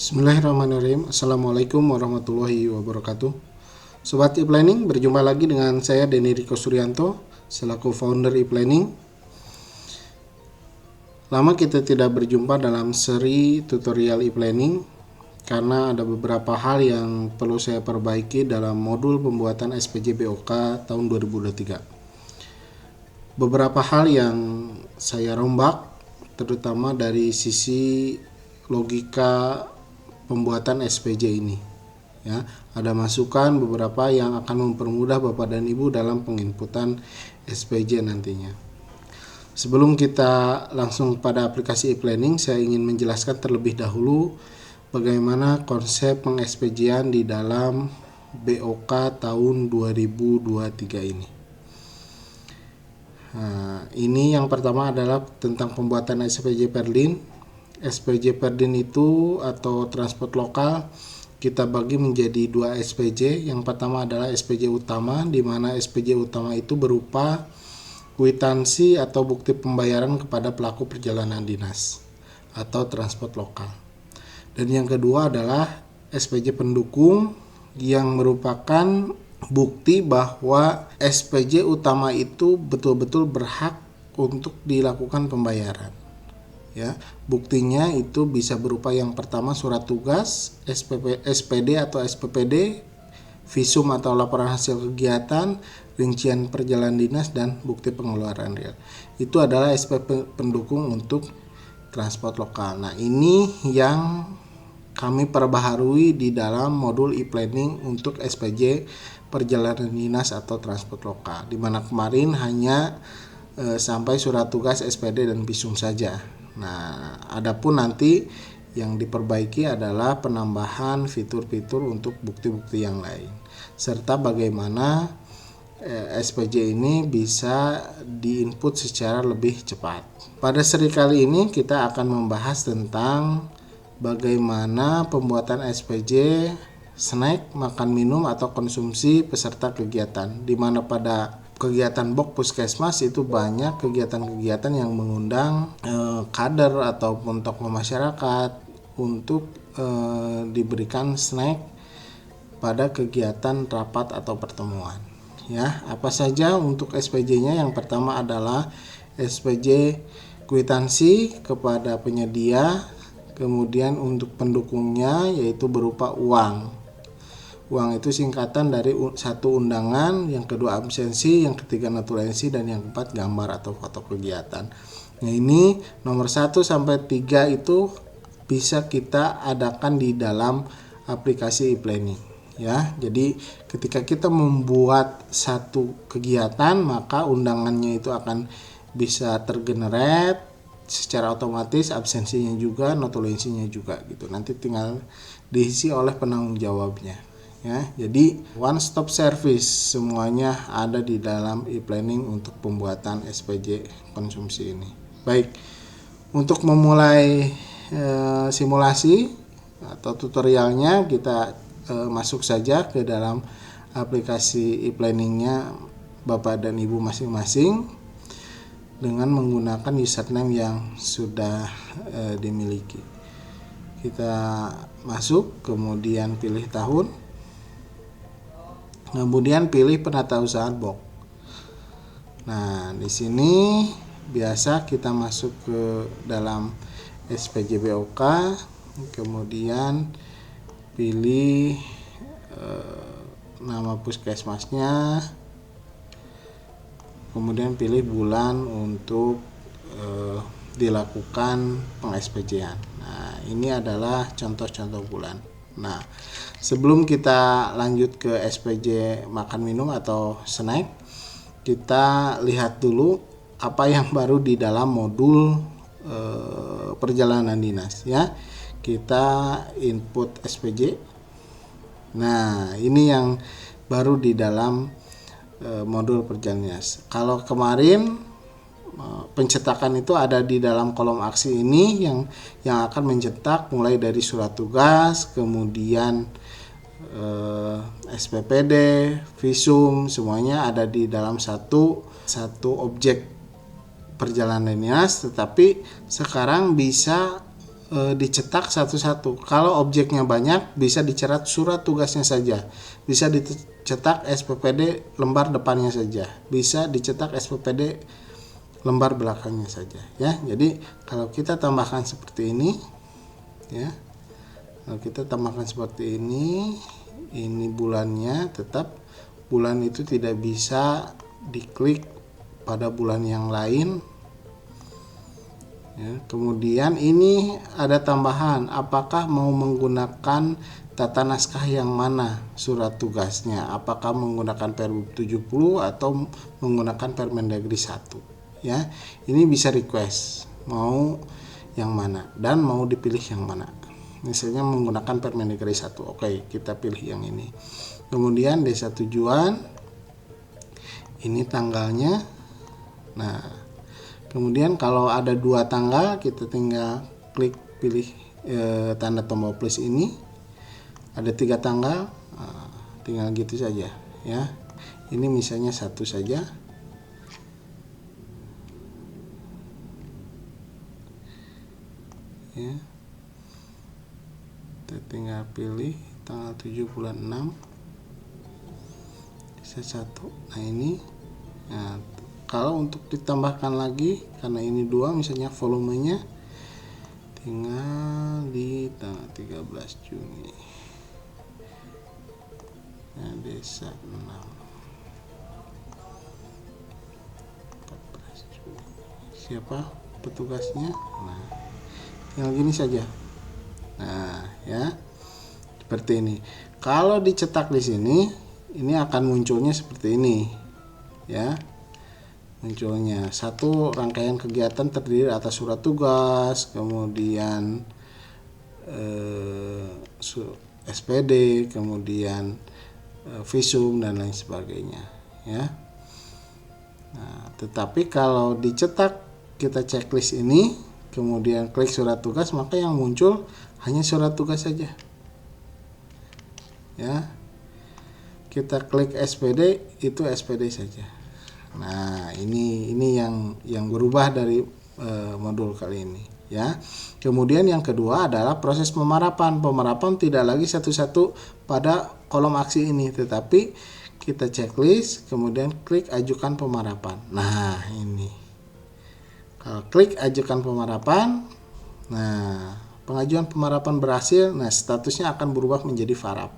Bismillahirrahmanirrahim. Assalamualaikum warahmatullahi wabarakatuh. Sobat e-planning, berjumpa lagi dengan saya Denny Riko Suryanto selaku founder e-planning. Lama kita tidak berjumpa dalam seri tutorial e-planning karena ada beberapa hal yang perlu saya perbaiki dalam modul pembuatan SPJ BOK tahun 2023. Beberapa hal yang saya rombak, terutama dari sisi logika pembuatan SPJ ini. Ya, ada masukan beberapa yang akan mempermudah Bapak dan Ibu dalam penginputan SPJ nantinya. Sebelum kita langsung pada aplikasi e-planning, saya ingin menjelaskan terlebih dahulu bagaimana konsep peng-SPJ-an di dalam BOK tahun 2023 ini. Nah, ini yang pertama adalah tentang pembuatan SPJ Perdin. SPJ Perdin itu atau transport lokal kita bagi menjadi dua SPJ. Yang pertama adalah SPJ utama, di mana SPJ utama itu berupa kwitansi atau bukti pembayaran kepada pelaku perjalanan dinas atau transport lokal. Dan yang kedua adalah SPJ pendukung yang merupakan bukti bahwa SPJ utama itu betul-betul berhak untuk dilakukan pembayaran. Ya, buktinya itu bisa berupa yang pertama surat tugas, SPD atau SPPD, visum atau laporan hasil kegiatan, rincian perjalanan dinas, dan bukti pengeluaran real. Itu adalah SPP pendukung untuk transport lokal. Nah, ini yang kami perbaharui di dalam modul e-planning untuk SPJ perjalanan dinas atau transport lokal, di mana kemarin hanya sampai surat tugas, SPD, dan visum saja. Nah, adapun nanti yang diperbaiki adalah penambahan fitur-fitur untuk bukti-bukti yang lain, serta bagaimana SPJ ini bisa diinput secara lebih cepat. Pada seri kali ini kita akan membahas tentang bagaimana pembuatan SPJ snack, makan minum atau konsumsi peserta kegiatan, di mana pada kegiatan BOK Puskesmas itu banyak kegiatan-kegiatan yang mengundang kader ataupun tokoh masyarakat untuk diberikan snack pada kegiatan rapat atau pertemuan. Ya, apa saja untuk SPJ-nya? Yang pertama adalah SPJ kwitansi kepada penyedia, kemudian untuk pendukungnya yaitu berupa uang. Uang itu singkatan dari satu undangan, yang kedua absensi, yang ketiga notulensi, dan yang keempat gambar atau foto kegiatan. Nah, ini nomor 1 sampai 3 itu bisa kita adakan di dalam aplikasi e-planning. Ya, jadi ketika kita membuat satu kegiatan, maka undangannya itu akan bisa tergenerate secara otomatis, absensinya juga, notulensinya juga gitu. Nanti tinggal diisi oleh penanggung jawabnya. Ya, jadi one stop service semuanya ada di dalam e-planning untuk pembuatan SPJ konsumsi ini. Baik, untuk memulai simulasi atau tutorialnya, kita masuk saja ke dalam aplikasi e-planningnya Bapak dan Ibu masing-masing dengan menggunakan username yang sudah dimiliki. Kita masuk, kemudian pilih tahun, kemudian pilih penatausahaan BOK. Nah, di sini biasa kita masuk ke dalam SPJ BOK, kemudian pilih nama puskesmasnya, kemudian pilih bulan untuk dilakukan peng-SPJ-an. Nah, ini adalah contoh-contoh bulan. Nah, sebelum kita lanjut ke SPJ makan minum atau snack, kita lihat dulu apa yang baru di dalam modul perjalanan dinas ya. Kita input SPJ. Nah, ini yang baru di dalam modul perjalanan dinas. Kalau kemarin pencetakan itu ada di dalam kolom aksi ini yang akan mencetak mulai dari surat tugas, kemudian SPPD, visum, semuanya ada di dalam satu objek perjalanan dinas. Tetapi sekarang bisa dicetak satu-satu. Kalau objeknya banyak bisa dicetak surat tugasnya saja, bisa dicetak SPPD lembar depannya saja, bisa dicetak SPPD lembar belakangnya saja ya. Jadi kalau kita tambahkan seperti ini ya, kalau kita tambahkan seperti ini bulannya, tetap bulan itu tidak bisa diklik pada bulan yang lain ya. Kemudian ini ada tambahan, apakah mau menggunakan tata naskah yang mana surat tugasnya, apakah menggunakan Perbup 70 atau menggunakan Permendagri 1 ya. Ini bisa request mau yang mana dan mau dipilih yang mana. Misalnya menggunakan Permendagri 1, oke, kita pilih yang ini. Kemudian desa tujuan, ini tanggalnya. Nah, kemudian kalau ada 2 tanggal, kita tinggal klik pilih tanda tombol plus ini. Ada 3 tanggal, tinggal gitu saja ya. Ini misalnya 1 saja. Ya, kita tinggal pilih tanggal 7 bulan 6 bisa 1. Nah ini, nah, kalau untuk ditambahkan lagi karena ini 2, misalnya volumenya tinggal di tanggal 13 Juni nah, desa 6 14 Juni, siapa petugasnya. Nah, tinggal gini saja. Nah, ya. Seperti ini. Kalau dicetak di sini, ini akan munculnya seperti ini. Ya. Munculnya satu rangkaian kegiatan terdiri atas surat tugas, kemudian SPD, kemudian visum dan lain sebagainya, ya. Nah, tetapi kalau dicetak kita checklist ini, kemudian klik surat tugas, maka yang muncul hanya surat tugas saja. Ya. Kita klik SPD, itu SPD saja. Nah, ini yang berubah dari modul kali ini, ya. Kemudian yang kedua adalah proses pemerapan. Pemerapan tidak lagi satu-satu pada kolom aksi ini, tetapi kita checklist, kemudian klik ajukan pemerapan. Nah, ini. Kalau klik ajukan pemerapan, nah, pengajuan pemerapan berhasil. Nah, statusnya akan berubah menjadi varap.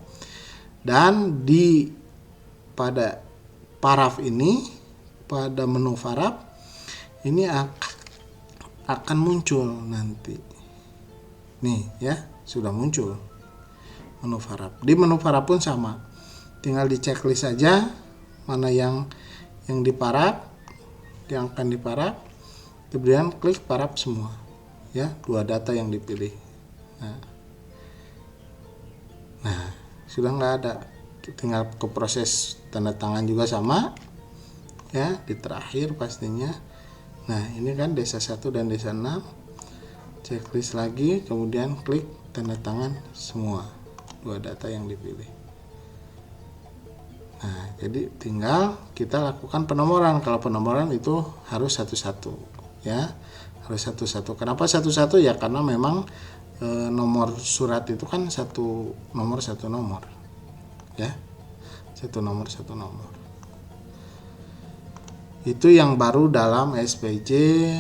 Dan pada paraf ini, pada menu varap ini akan muncul nanti. Nih ya, sudah muncul menu varap. Di menu varap pun sama. Tinggal di checklist saja mana yang diparap, yang akan diparap. Kemudian klik parap semua, ya, 2 data yang dipilih. Nah, sudah nggak ada, tinggal ke proses tanda tangan juga sama, ya, di terakhir pastinya. Nah, ini kan desa 1 dan desa 6, checklist lagi, kemudian klik tanda tangan semua 2 data yang dipilih. Nah, jadi tinggal kita lakukan penomoran. Kalau penomoran itu harus satu-satu, ya, harus satu-satu. Kenapa satu-satu? Ya karena memang nomor surat itu kan satu nomor, ya, satu nomor. Itu yang baru dalam SPJ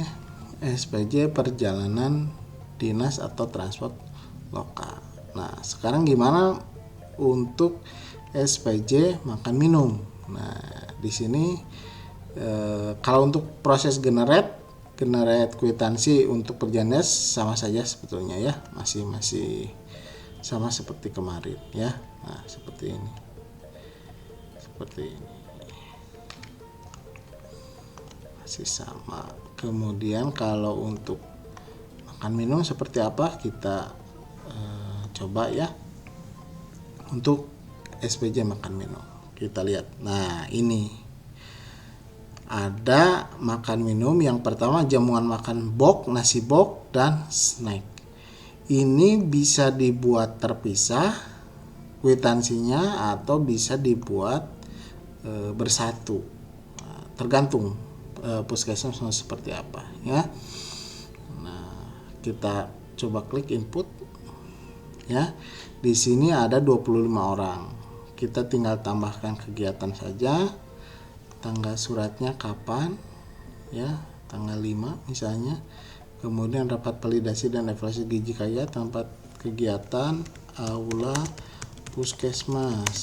perjalanan dinas atau transport lokal. Nah, sekarang gimana untuk SPJ makan minum? Nah, di sini kalau untuk proses generate kwitansi untuk perjalanan sama saja sebetulnya, ya, masih sama seperti kemarin, ya. Nah, seperti ini masih sama. Kemudian kalau untuk makan minum seperti apa, kita coba, ya, untuk SPJ makan minum kita lihat. Nah, ini ada makan minum. Yang pertama jamuan makan box, nasi box, dan snack. Ini bisa dibuat terpisah kwitansinya atau bisa dibuat bersatu. Tergantung puskesmas seperti apa, ya. Nah, kita coba klik input ya. Di sini ada 25 orang. Kita tinggal tambahkan kegiatan saja. Tanggal suratnya kapan ya, tanggal 5 misalnya. Kemudian rapat validasi dan evaluasi gizi kaya, tempat kegiatan aula puskesmas.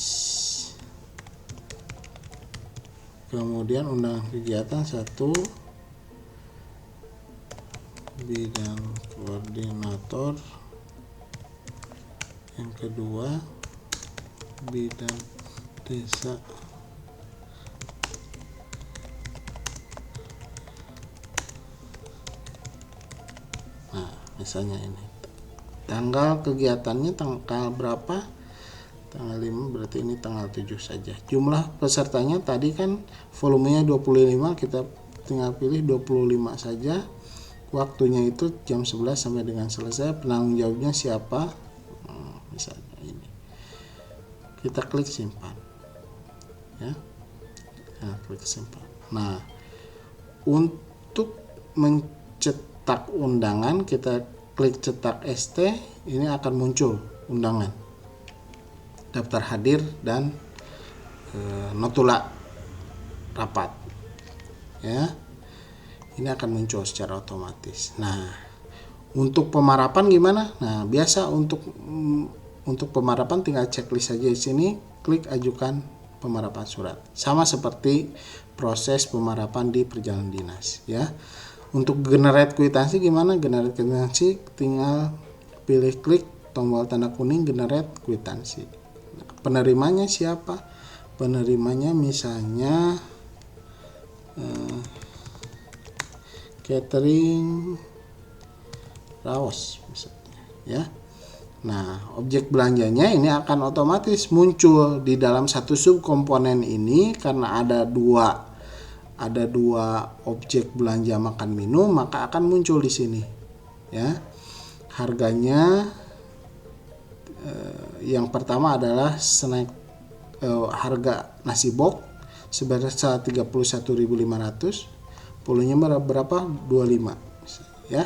Kemudian undangan kegiatan 1, bidang koordinator. Yang kedua, bidang desa. Nah, misalnya ini. Tanggal kegiatannya tanggal berapa? Tanggal 5, berarti ini tanggal 7 saja. Jumlah pesertanya tadi kan volumenya 25, kita tinggal pilih 25 saja. Waktunya itu jam 11 sampai dengan selesai. Penanggung jawabnya siapa? Misalnya ini. Kita klik simpan. Ya. Nah, klik simpan. Nah, untuk mencetak undangan kita klik cetak ST, ini akan muncul undangan, daftar hadir dan notula rapat. Ya. Ini akan muncul secara otomatis. Nah, untuk pemarapan gimana? Nah, biasa untuk pemarapan tinggal checklist saja di sini, klik ajukan pemarapan surat. Sama seperti proses pemarapan di perjalanan dinas ya. Untuk generate kwitansi gimana? Generate kwitansi tinggal pilih klik tombol tanda kuning generate kwitansi. Penerimanya siapa? Penerimanya misalnya catering Raos misalnya ya. Nah, objek belanjanya ini akan otomatis muncul di dalam satu subkomponen ini karena ada dua objek belanja makan minum, maka akan muncul di sini ya. Harganya yang pertama adalah snack harga nasi box sebesar 31.500. Volunya berapa? 25 ya.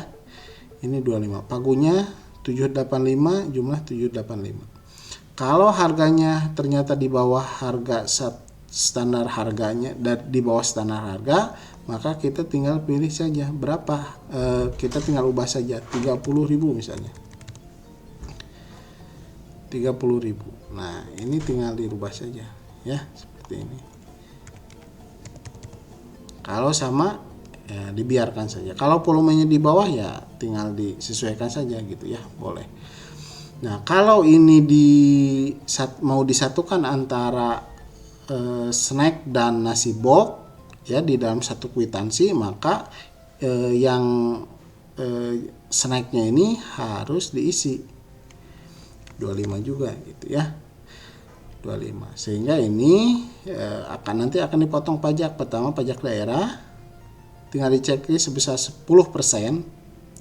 Ini 25. Pagunya 785, jumlah 785. Kalau harganya ternyata di bawah harga standar harganya dan di bawah standar harga, maka kita tinggal pilih saja berapa. Kita tinggal ubah saja 30.000 misalnya. 30.000. Nah, ini tinggal dirubah saja ya, seperti ini. Kalau sama ya dibiarkan saja. Kalau volumenya di bawah ya tinggal disesuaikan saja gitu ya, boleh. Nah, kalau ini mau disatukan antara snack dan nasi box ya di dalam satu kwitansi, maka yang snacknya ini harus diisi 25 juga gitu ya. 25. Sehingga ini nanti akan dipotong pajak. Pertama pajak daerah tinggal dicek sebesar 10%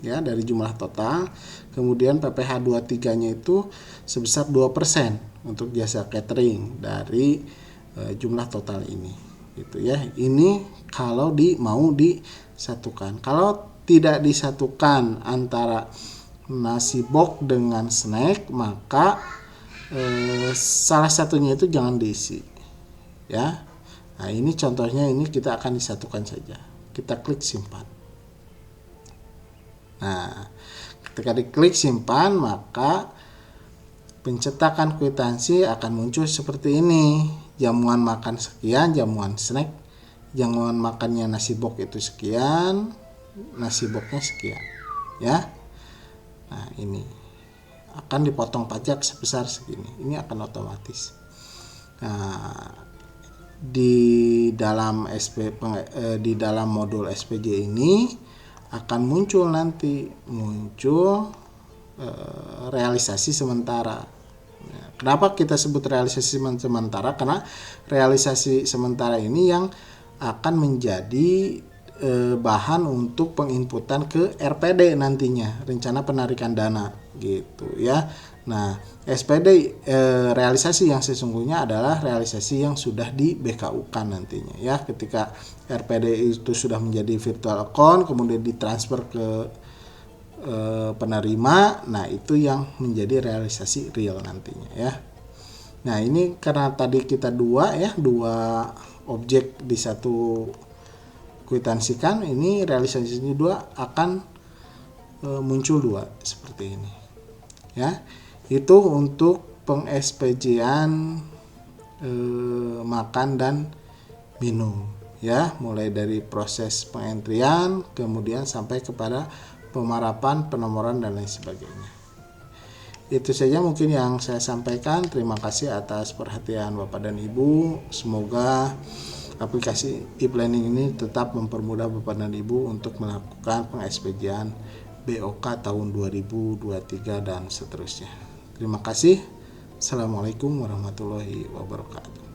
ya dari jumlah total. Kemudian PPh 23-nya itu sebesar 2% untuk jasa catering dari jumlah total ini gitu ya. Ini kalau mau disatukan. Kalau tidak disatukan antara nasi box dengan snack, maka salah satunya itu jangan diisi ya. Nah, ini contohnya, ini kita akan disatukan saja. Kita klik simpan. Nah, ketika diklik simpan, maka pencetakan kwitansi akan muncul seperti ini. Jamuan makan sekian, jamuan snack, jamuan makannya nasi box itu sekian, nasi boxnya sekian ya. Nah, ini akan dipotong pajak sebesar segini. Ini akan otomatis. Nah, di dalam modul SPJ ini akan muncul realisasi sementara. Kenapa kita sebut realisasi sementara? Karena realisasi sementara ini yang akan menjadi bahan untuk penginputan ke RPD nantinya, rencana penarikan dana gitu ya. Nah, SPD realisasi yang sesungguhnya adalah realisasi yang sudah di BKU-kan nantinya ya. Ketika RPD itu sudah menjadi virtual account, kemudian ditransfer ke penerima. Nah, itu yang menjadi realisasi real nantinya ya. Nah, ini karena tadi kita dua objek di satu kwitansikan, ini realisasinya dua akan muncul dua seperti ini ya. Itu untuk peng-SPJ-an makan dan minum ya, mulai dari proses pengentrian kemudian sampai kepada pemarapan, penomoran dan lain sebagainya. Itu saja mungkin yang saya sampaikan. Terima kasih atas perhatian Bapak dan Ibu. Semoga aplikasi e-planning ini tetap mempermudah Bapak dan Ibu untuk melakukan peng-SPJ-an BOK tahun 2023 dan seterusnya. Terima kasih. Assalamualaikum warahmatullahi wabarakatuh.